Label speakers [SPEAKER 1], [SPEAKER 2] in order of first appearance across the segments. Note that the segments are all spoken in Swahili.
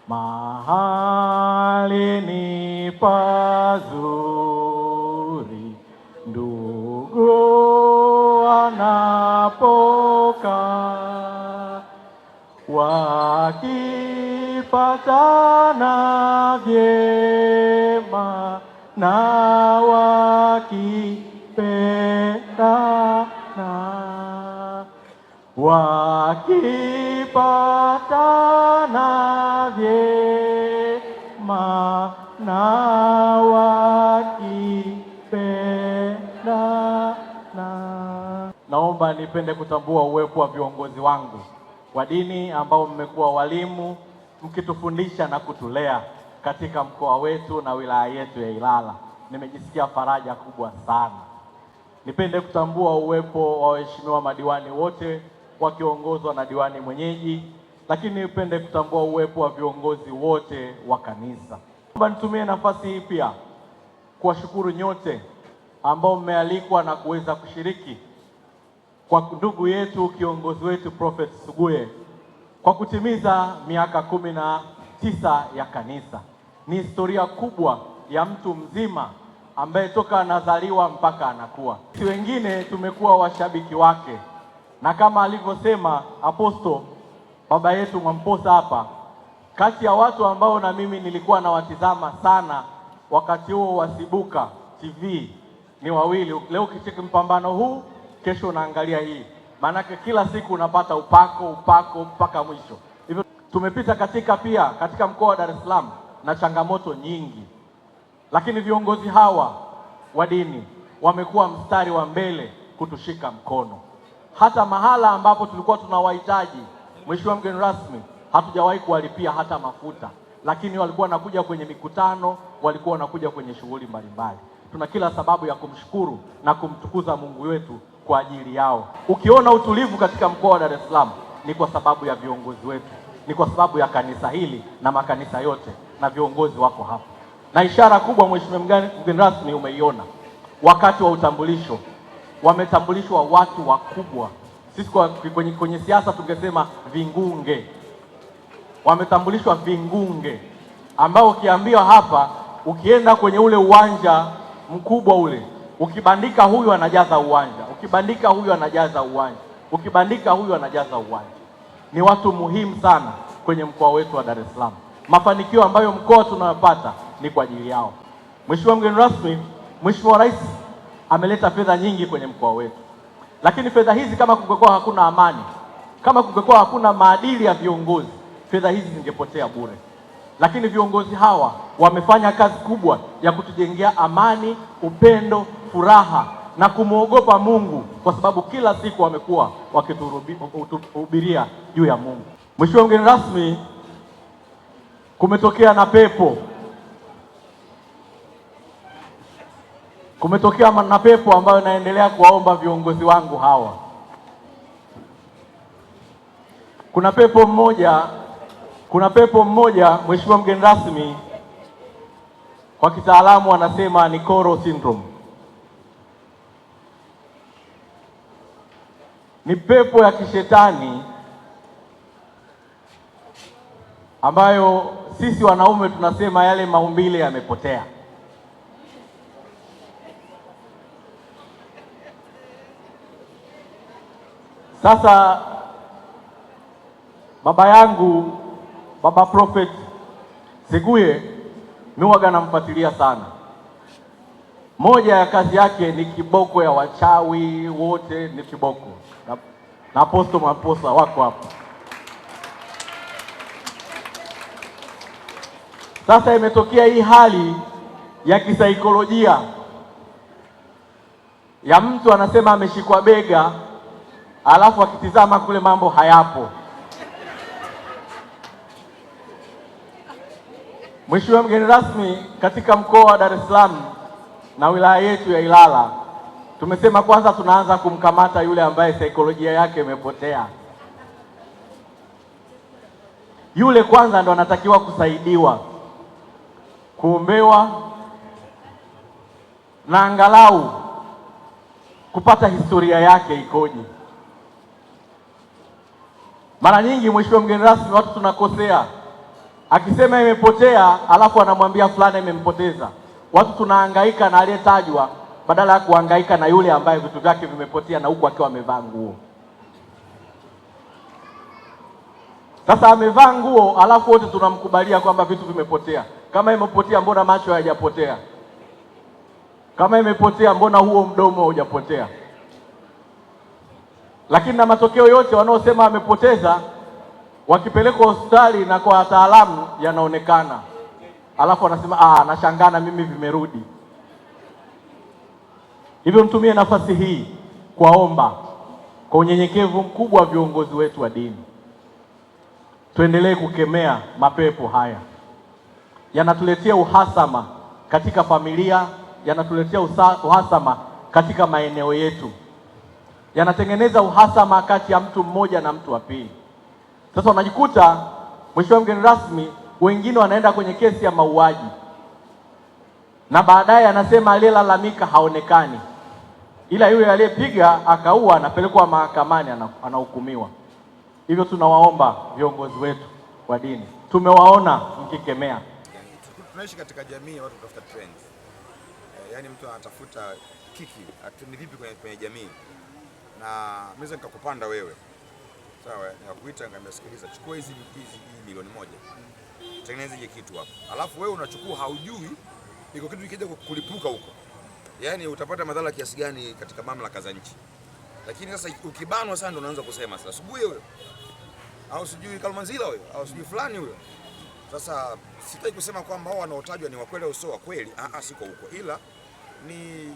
[SPEAKER 1] mahali ni pazuri ndugu wanapokaa, wakipatana vyema na wakipendana, wakipatana vyema na wakipendana. Naomba nipende kutambua uwepo wa viongozi wangu wa dini ambao mmekuwa walimu mkitufundisha na kutulea katika mkoa wetu na wilaya yetu ya Ilala. Nimejisikia faraja kubwa sana. Nipende kutambua uwepo wa waheshimiwa madiwani wote wakiongozwa na diwani mwenyeji, lakini nipende kutambua uwepo wa viongozi wote wa kanisa. Naomba nitumie nafasi hii pia kuwashukuru nyote ambao mmealikwa na kuweza kushiriki kwa ndugu yetu kiongozi wetu Prophet Suguye kwa kutimiza miaka 19 ya kanisa. Ni historia kubwa ya mtu mzima ambaye toka anazaliwa mpaka anakuwa. Sisi wengine tumekuwa washabiki wake, na kama alivyosema Apostle baba yetu Mwamposa hapa, kati ya watu ambao na mimi nilikuwa nawatizama sana wakati huo wa Sibuka TV ni wawili. Leo ukicheki mpambano huu, kesho unaangalia hii, maanake kila siku unapata upako mpaka mwisho. Hivyo tumepita katika mkoa wa Dar es Salaam na changamoto nyingi, lakini viongozi hawa wa dini wamekuwa mstari wa mbele kutushika mkono. Hata mahala ambapo tulikuwa tunawahitaji, Mheshimiwa mgeni rasmi, hatujawahi kuwalipia hata mafuta, lakini walikuwa wanakuja kwenye mikutano, walikuwa wanakuja kwenye shughuli mbalimbali. Tuna kila sababu ya kumshukuru na kumtukuza Mungu wetu kwa ajili yao. Ukiona utulivu katika mkoa wa Dar es Salaam ni kwa sababu ya viongozi wetu, ni kwa sababu ya kanisa hili na makanisa yote, na viongozi wako hapa. Na ishara kubwa Mheshimiwa mgeni rasmi umeiona wakati wa utambulisho, wametambulishwa watu wakubwa. Sisi kwenye siasa tungesema vingunge. Wametambulishwa vingunge ambao ukiambiwa hapa, ukienda kwenye ule uwanja mkubwa ule, ukibandika huyu anajaza uwanja, ukibandika huyu anajaza uwanja, ukibandika huyu anajaza uwanja. Ni watu muhimu sana kwenye mkoa wetu wa Dar es Salaam. Mafanikio ambayo mkoa tunayopata ni kwa ajili yao. Mheshimiwa mgeni rasmi, Mheshimiwa Rais ameleta fedha nyingi kwenye mkoa wetu, lakini fedha hizi kama kungekuwa hakuna amani, kama kungekuwa hakuna maadili ya viongozi, fedha hizi zingepotea bure. Lakini viongozi hawa wamefanya kazi kubwa ya kutujengea amani, upendo, furaha na kumwogopa Mungu, kwa sababu kila siku wamekuwa wakituhubiria juu ya Mungu. Mheshimiwa mgeni rasmi, kumetokea na pepo ambayo naendelea kuwaomba viongozi wangu hawa. Kuna pepo mmoja Mheshimiwa mgeni rasmi, kwa kitaalamu wanasema ni Coro syndrome. Ni pepo ya kishetani ambayo sisi wanaume tunasema yale maumbile yamepotea. Sasa baba yangu, Baba Prophet Suguye, mimi huwaga namfuatilia sana. Moja ya kazi yake ni kiboko ya wachawi wote, ni kiboko. Na Apostle Mwamposa wako hapo. Sasa imetokea hii hali ya kisaikolojia ya mtu anasema ameshikwa bega, alafu akitizama kule mambo hayapo. Mheshimiwa mgeni rasmi, katika mkoa wa Dar es Salaam na wilaya yetu ya Ilala, tumesema kwanza tunaanza kumkamata yule ambaye saikolojia yake imepotea. Yule kwanza ndo anatakiwa kusaidiwa, kuombewa na angalau kupata historia yake ikoje. Mara nyingi Mheshimiwa mgeni rasmi, watu tunakosea. akisema imepotea, alafu anamwambia fulani imempoteza. Watu tunahangaika na aliyetajwa badala ya kuhangaika na yule ambaye vitu vyake vimepotea na huku akiwa amevaa nguo. Sasa amevaa nguo, alafu wote tunamkubalia kwamba vitu vimepotea. Kama imepotea, mbona macho hayajapotea? Kama imepotea, mbona huo mdomo haujapotea? Lakini na matokeo yote wanaosema amepoteza, wakipelekwa hospitali na kwa wataalamu yanaonekana, alafu wanasema nashangana mimi vimerudi. Hivyo mtumie nafasi hii kuwaomba kwa unyenyekevu mkubwa viongozi wetu wa dini, tuendelee kukemea mapepo haya. Yanatuletea uhasama katika familia, yanatuletea uhasama katika maeneo yetu, yanatengeneza uhasama kati ya mtu mmoja na mtu wa pili. Sasa unajikuta, mheshimiwa mgeni rasmi, wengine wanaenda kwenye kesi ya mauaji na baadaye anasema aliyelalamika haonekani, ila yule aliyepiga akaua anapelekwa mahakamani, anahukumiwa. Hivyo tunawaomba viongozi wetu wa dini, tumewaona mkikemea.
[SPEAKER 2] Tunaishi katika jamii, watu kutafuta trends. Yaani mtu anatafuta kiki, atrendi vipi kwenye jamii. Na mimi nikakupanda wewe. Sawa, nikakuita nikamwambia sikiliza, chukua hizi milioni 1. Tengeneza hiki kitu hapo. Alafu wewe unachukua, haujui iko kitu kikija kulipuka huko. Yaani utapata madhara kiasi gani katika mamlaka za nchi. Lakini sasa ukibanwa sana ndio unaanza kusema sasa Subuye huyo, au sijui Kalmanzila huyo, au sijui fulani huyo. Sasa sitaki kusema kwamba hao wanaotajwa ni wa kweli au sio wa kweli, siko huko, ila ni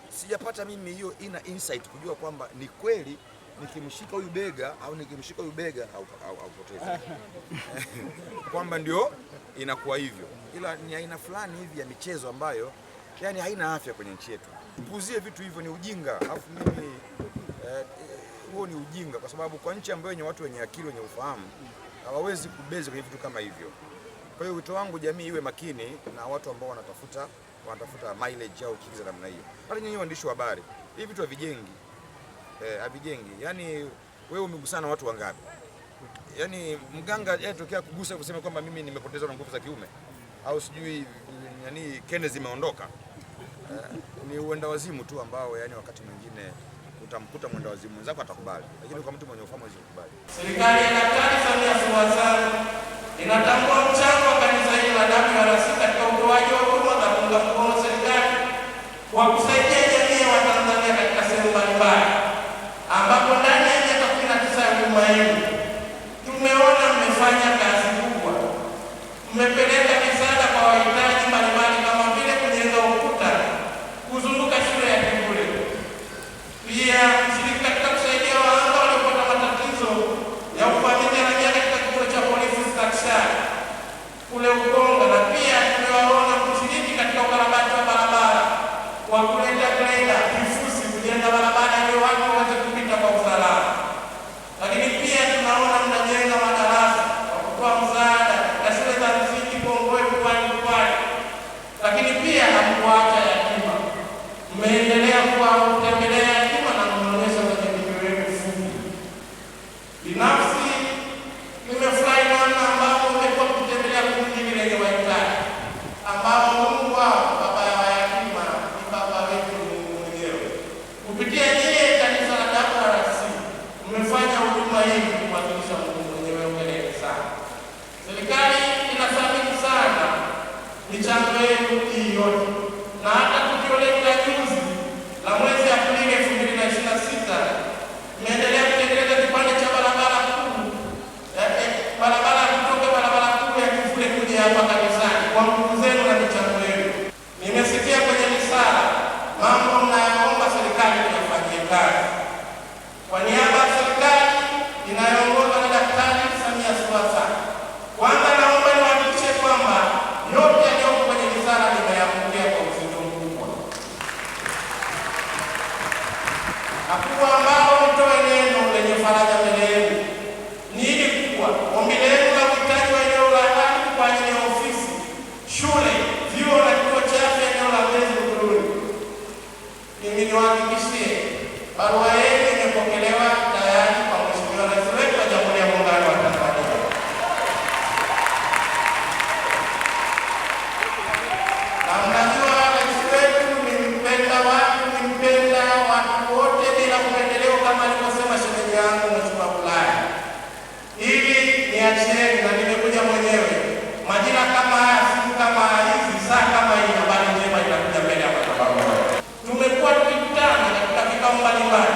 [SPEAKER 2] sijapata mimi hiyo ina insight kujua kwamba ni kweli nikimshika huyu bega au nikimshika huyu bega au poteza kwamba ndio inakuwa hivyo, ila ni aina fulani hivi ya michezo ambayo yani haina afya kwenye nchi yetu. Tupuzie vitu hivyo, ni ujinga. Alafu mimi huo ni ujinga, kwa sababu kwa nchi ambayo yenye watu wenye akili, wenye ufahamu, hawawezi kubezi kwenye vitu kama hivyo. Kwa hiyo wito wangu, jamii iwe makini na watu ambao wanatafuta mileage au kiki za namna hiyo. Hata nyinyi waandishi wa habari, hivi vitu havijengi. Havijengi. Yaani wewe umegusana na watu wangapi? Yaani mganga tokea kugusa kusema kwamba mimi nimepoteza na nguvu za kiume au sijui yani kende zimeondoka. Ni uenda wazimu tu ambao yani wakati mwingine utamkuta mwenda wazimu mwenzako atakubali, lakini kwa mtu mwenye ufahamu hawezi kukubali.
[SPEAKER 3] Serikali ya Daktari Samia Suluhu Hassan inatambua mchango wa kanisa hili la WRC katika utoaji wa huduma za kuunga mkono serikali kwa kusaidia jamii ya Watanzania katika sehemu mbalimbali, ambapo ndani ya miaka 19 ya huduma hii tumeona mmefanya kazi kubwa. Mmepeleka misaada kwa wahitaji mbalimbali kama vile kujenga ukuta kuzunguka shule ya Kivule, pia kushiriki katika kusaidia wahanga waliopata matatizo ya ufamilia na jamii katika kituo cha polisi Stakishari kule Ukonga, na pia tumewaona kushiriki katika ukarabati wa barabara kwa kuleta greda, vifusi, kujenga barabara ili watu waweze kupita kwa usalama. Lakini pia tunaona mnajenga madarasa kwa kutoa msaada katika shule za msingi Kongowe, Pwani. Lakini pia hamkuacha yatima, mmeendelea kutembelea yatima na kuonyesha kwenye video yenu fupi. Binafsi nimefurahi namna ambavyo mmekuwa kutembelea kundi lenye wahitaji ambao Mungu wao baba ya yatima ni baba wetu mwenyewe. Kupitia nyie kanisa la WRC mmefanya huduma hii kumwakilisha Mungu mwenyewe. Ongereni sana. Serikali inathamini sana michango yenu hii yote, na hata tukio letu la juzi la mwezi Aprili 2026 imeendelea kutengeneza kipande cha barabara kuu, barabara kutoka barabara kuu ya Kivule kuja hapa kanisani kwa nguvu zenu na michango yenu. Nimesikia kwenye misala mambo mnayoomba serikali kuyafanyie kazi. Kwa niaba ya serikali inayoongozwa na Daktari Samia Suluhu Hassan, kwanza naomba niwahakikishie kwamba yote yaliyopo kwenye misala nimeyapokea kwa uzito mkubwa. Hakuwa ambao mtoe neno lenye faraja mbele yenu. Ni hili kubwa, ombi lenu la uhitaji wa eneo la ardhi kwa ajili ya ofisi mbalimbali